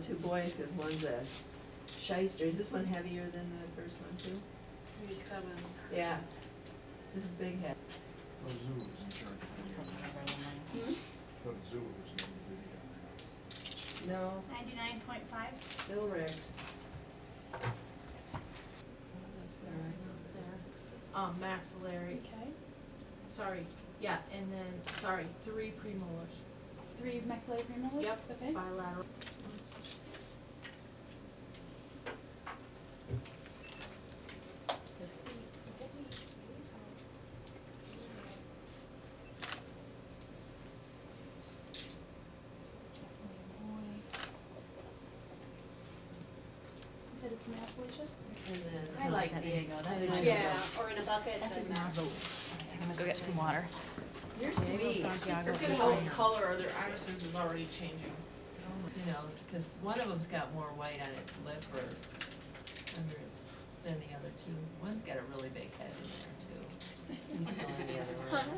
Two boys, because one's a shyster. Is this one heavier than the first one too? Maybe 7. Yeah. This is big head. The zoo is in charge of it. The zoo is in the video. No, 99.5. still rare. Maxillary. Okay. Sorry. Yeah, and then, sorry, 3 premolars. 3 maxillary premolars? Yep. Okay. Bilateral. You said it's an Appalachia? And then I like Diego. That's I my do. Yeah, or in a bucket. That's his then mouth. I'm gonna go get some water. You're Diego, sweet. Santiago, They're getting Cayenne. all color, or their irises is already changing. you know, because one of them's got more white on its lip or under its than the other two. One's got a really big head in there too. He's still in the other one.